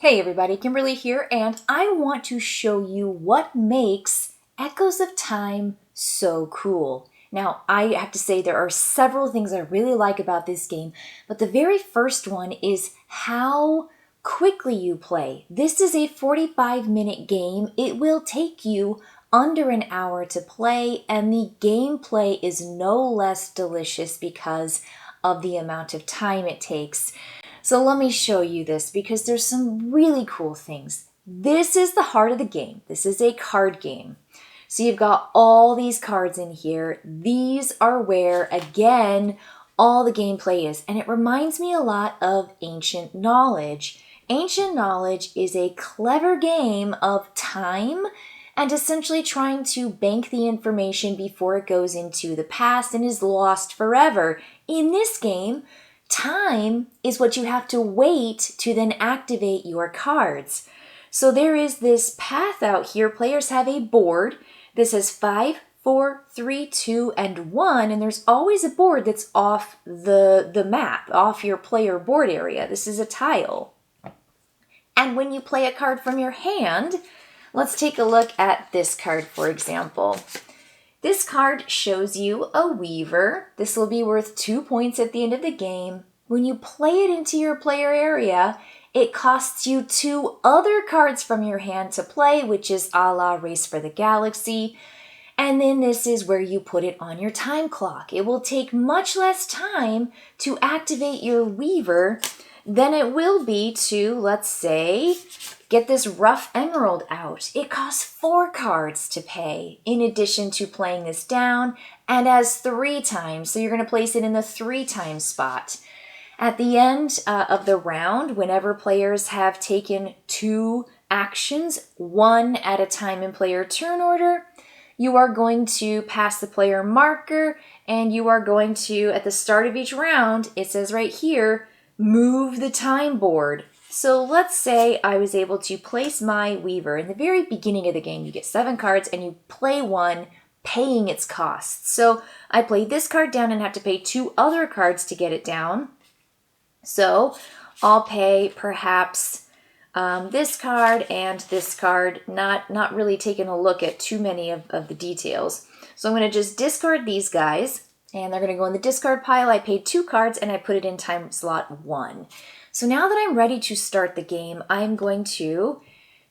Hey everybody, Kimberly here, and I want to show you what makes Echoes of Time so cool. Now, I have to say there are several things I really like about this game, but the very first one is how quickly you play. This is a 45-minute game. It will take you under an hour to play, and the gameplay is no less delicious because of the amount of time it takes. So let me show you this because there's some really cool things. This is the heart of the game. This is a card game. So you've got all these cards in here. These are where, again, all the gameplay is. And it reminds me a lot of Ancient Knowledge. Ancient Knowledge is a clever game of time and essentially trying to bank the information before it goes into the past and is lost forever. In this game, time is what you have to wait to then activate your cards. So there is this path out here. Players have a board. This has 5, 4, 3, 2, and 1, and there's always a board that's off the map, off your player board area. This is a tile. And when you play a card from your hand, let's take a look at this card, for example. This card shows you a Weaver. This will be worth 2 points at the end of the game. When you play it into your player area, it costs you 2 other cards from your hand to play, which is a la Race for the Galaxy. And then this is where you put it on your time clock. It will take much less time to activate your Weaver than it will be to, let's say, get this rough emerald out. It costs 4 cards to pay in addition to playing this down and as 3 times. So you're going to place it in the 3 times spot. At the end of the round, whenever players have taken 2 actions, 1 at a time in player turn order, you are going to pass the player marker and you are going to, at the start of each round, it says right here, move the time board. So let's say I was able to place my Weaver. In the very beginning of the game, you get 7 cards and you play 1, paying its costs. So I play this card down and have to pay 2 other cards to get it down. So I'll pay perhaps this card and this card, not really taking a look at too many of the details. So I'm going to just discard these guys, and they're going to go in the discard pile. I paid 2 cards and I put it in time slot 1. So now that I'm ready to start the game, I'm going to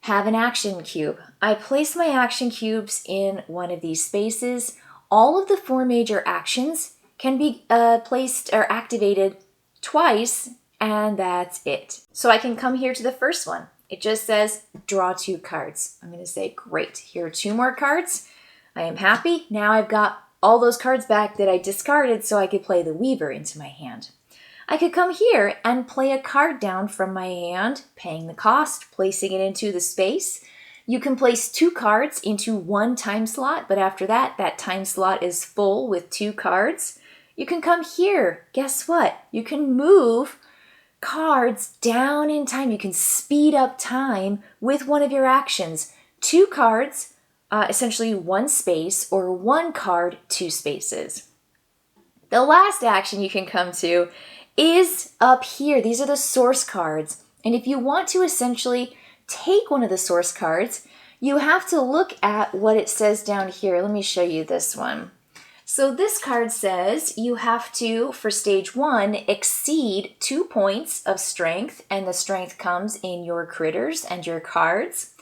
have an action cube. I place my action cubes in one of these spaces. All of the 4 major actions can be placed or activated twice, and that's it. So I can come here to the first one. It just says draw 2 cards. I'm going to say, great, here are 2 more cards. I am happy. Now I've got all those cards back that I discarded so I could play the Weaver into my hand. I could come here and play a card down from my hand, paying the cost, placing it into the space. You can place 2 cards into 1 time slot, but after that, that time slot is full with 2 cards. You can come here. Guess what? You can move cards down in time. You can speed up time with one of your actions. 2 cards, essentially 1 space, or 1 card, 2 spaces. The last action you can come to is up here. These are the source cards. And if you want to essentially take one of the source cards, you have to look at what it says down here. Let me show you this one. So this card says you have to, for stage 1, exceed 2 points of strength, and the strength comes in your critters and your cards.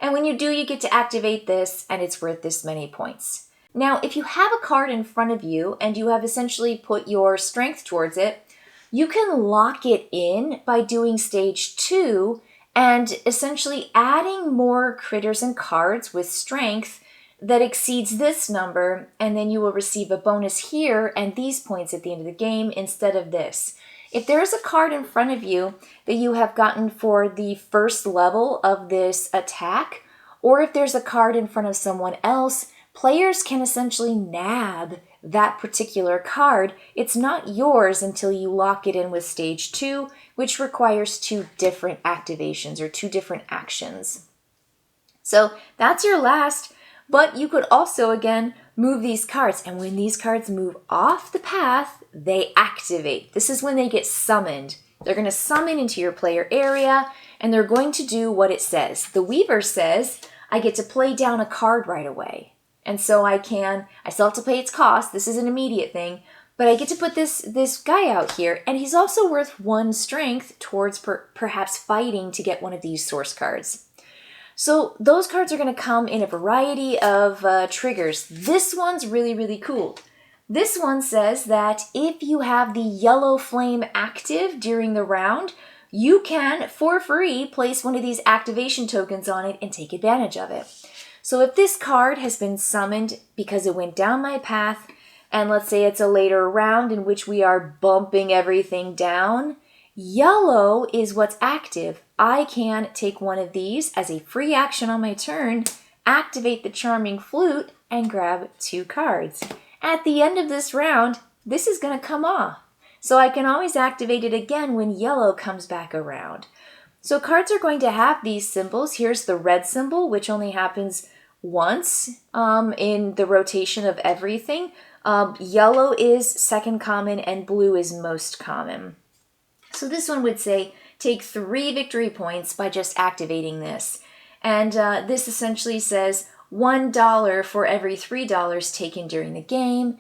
And when you do, you get to activate this, and it's worth this many points. Now, if you have a card in front of you and you have essentially put your strength towards it, you can lock it in by doing stage 2 and essentially adding more critters and cards with strength that exceeds this number, and then you will receive a bonus here and these points at the end of the game instead of this. If there is a card in front of you that you have gotten for the first level of this attack, or if there's a card in front of someone else, players can essentially nab that particular card. It's not yours until you lock it in with stage 2, which requires 2 different activations or 2 different actions. So that's your last. But you could also, again, move these cards. And when these cards move off the path, they activate. This is when they get summoned. They're going to summon into your player area, and they're going to do what it says. The Weaver says, I get to play down a card right away. And so I still have to pay its cost. This is an immediate thing. But I get to put this guy out here, and he's also worth 1 strength towards perhaps fighting to get one of these source cards. So those cards are going to come in a variety of triggers. This one's really, really cool. This one says that if you have the yellow flame active during the round, you can, for free, place one of these activation tokens on it and take advantage of it. So if this card has been summoned because it went down my path, and let's say it's a later round in which we are bumping everything down, yellow is what's active. I can take one of these as a free action on my turn, activate the Charming Flute, and grab 2 cards. At the end of this round, this is going to come off. So I can always activate it again when yellow comes back around. So cards are going to have these symbols. Here's the red symbol, which only happens once in the rotation of everything. Yellow is second common and blue is most common. So this one would say, take 3 victory points by just activating this. And this essentially says $1 for every $3 taken during the game.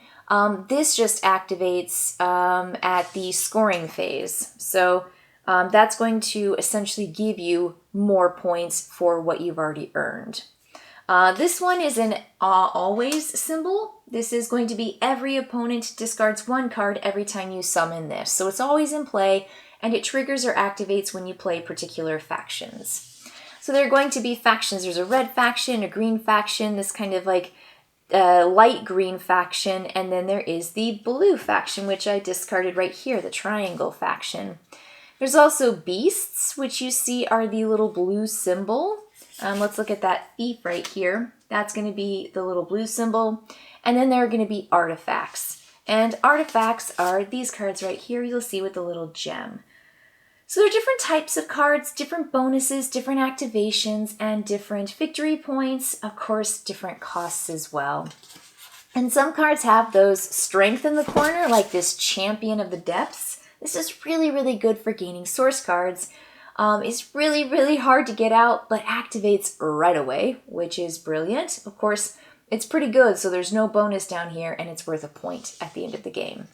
This just activates at the scoring phase. So that's going to essentially give you more points for what you've already earned. This one is an always symbol. This is going to be every opponent discards 1 card every time you summon this. So it's always in play, and it triggers or activates when you play particular factions. So there are going to be factions. There's a red faction, a green faction, this kind of like light green faction, and then there is the blue faction, which I discarded right here, the triangle faction. There's also beasts, which you see are the little blue symbol. Let's look at that thief right here. That's going to be the little blue symbol. And then there are going to be artifacts. And artifacts are these cards right here you'll see with the little gem. So there are different types of cards, different bonuses, different activations, and different victory points. Of course, different costs as well. And some cards have those strength in the corner, like this Champion of the Depths. This is really, really good for gaining source cards. It's really, really hard to get out, but activates right away, which is brilliant. Of course, it's pretty good, so there's no bonus down here, and it's worth a point at the end of the game.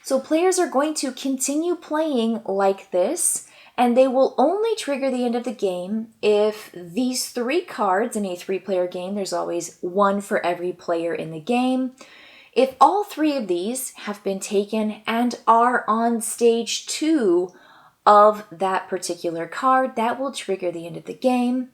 So players are going to continue playing like this, and they will only trigger the end of the game if these 3 cards in a 3-player game, there's always 1 for every player in the game. If all 3 of these have been taken and are on stage 2 of that particular card, that will trigger the end of the game.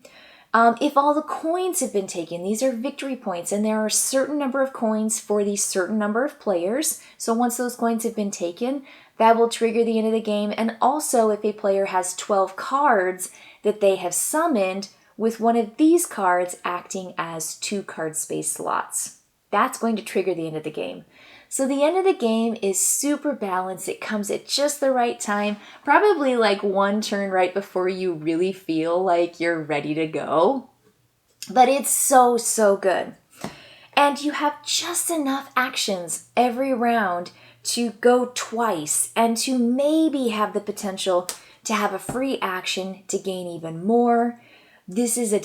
If all the coins have been taken, these are victory points, and there are a certain number of coins for the certain number of players. So once those coins have been taken, that will trigger the end of the game. And also if a player has 12 cards that they have summoned, with one of these cards acting as 2 card space slots, that's going to trigger the end of the game. So the end of the game is super balanced. It comes at just the right time, probably like 1 turn right before you really feel like you're ready to go. But it's so, so good. And you have just enough actions every round to go twice and to maybe have the potential to have a free action to gain even more. This is a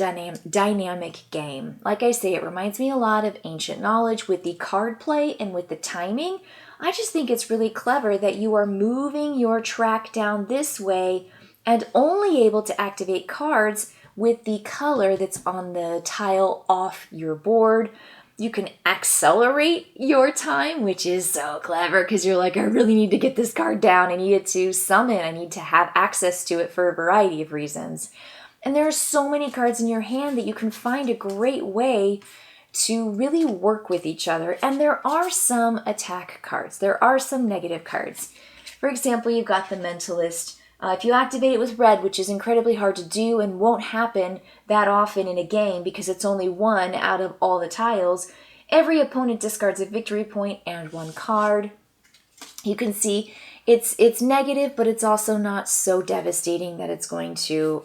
dynamic game. Like I say, it reminds me a lot of Ancient Knowledge with the card play and with the timing. I just think it's really clever that you are moving your track down this way and only able to activate cards with the color that's on the tile off your board. You can accelerate your time, which is so clever because you're like, I really need to get this card down. I need it to summon. I need to have access to it for a variety of reasons. And there are so many cards in your hand that you can find a great way to really work with each other. And there are some attack cards. There are some negative cards. For example, you've got the Mentalist. If you activate it with red, which is incredibly hard to do and won't happen that often in a game because it's only 1 out of all the tiles, every opponent discards a victory point and 1 card. You can see it's negative, but it's also not so devastating that it's going to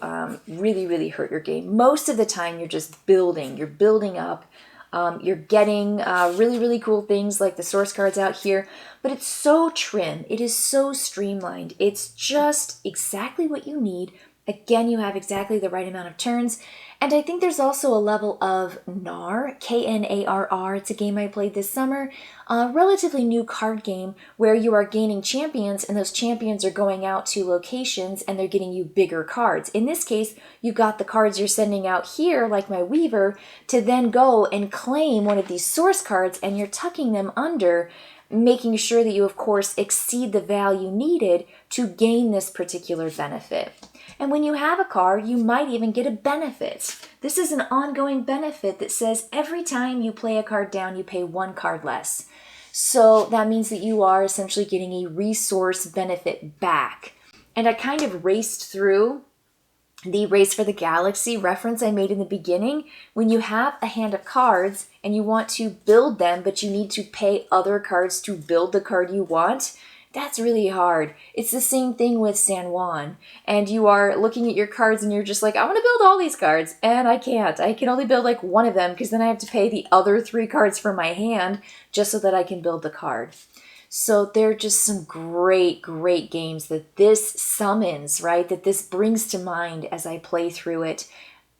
really, really hurt your game. Most of the time, you're just building. You're building up You're getting really, really cool things like the source cards out here, but it's so trim. It is so streamlined. It's just exactly what you need. Again, you have exactly the right amount of turns. And I think there's also a level of Knar, Knarr. It's a game I played this summer, a relatively new card game where you are gaining champions, and those champions are going out to locations and they're getting you bigger cards. In this case, you got the cards you're sending out here, like my Weaver, to then go and claim one of these source cards, and you're tucking them under, making sure that you, of course, exceed the value needed to gain this particular benefit. And when you have a card, you might even get a benefit. This is an ongoing benefit that says every time you play a card down, you pay 1 card less. So that means that you are essentially getting a resource benefit back. And I kind of raced through the Race for the Galaxy reference I made in the beginning. When you have a hand of cards and you want to build them, but you need to pay other cards to build the card you want, that's really hard. It's the same thing with San Juan. And you are looking at your cards and you're just like, I want to build all these cards. And I can't. I can only build like one of them because then I have to pay the other 3 cards from my hand just so that I can build the card. So they're just some great, great games that this summons, right? That this brings to mind as I play through it.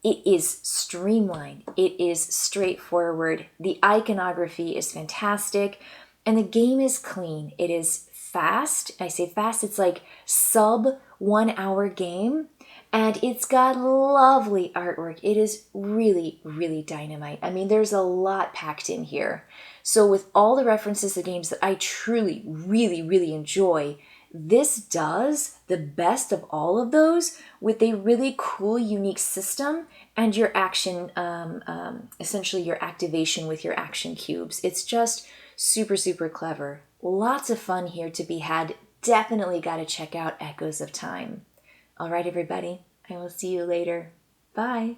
It is streamlined. It is straightforward. The iconography is fantastic. And the game is clean. It is fast. I say fast, it's like sub 1 hour game. And it's got lovely artwork. It is really, really dynamite. I mean, there's a lot packed in here. So with all the references to games that I truly, really, really enjoy, this does the best of all of those with a really cool, unique system and your action, essentially your activation with your action cubes. It's just super, super clever. Lots of fun here to be had. Definitely got to check out Echoes of Time. All right, everybody. I will see you later. Bye.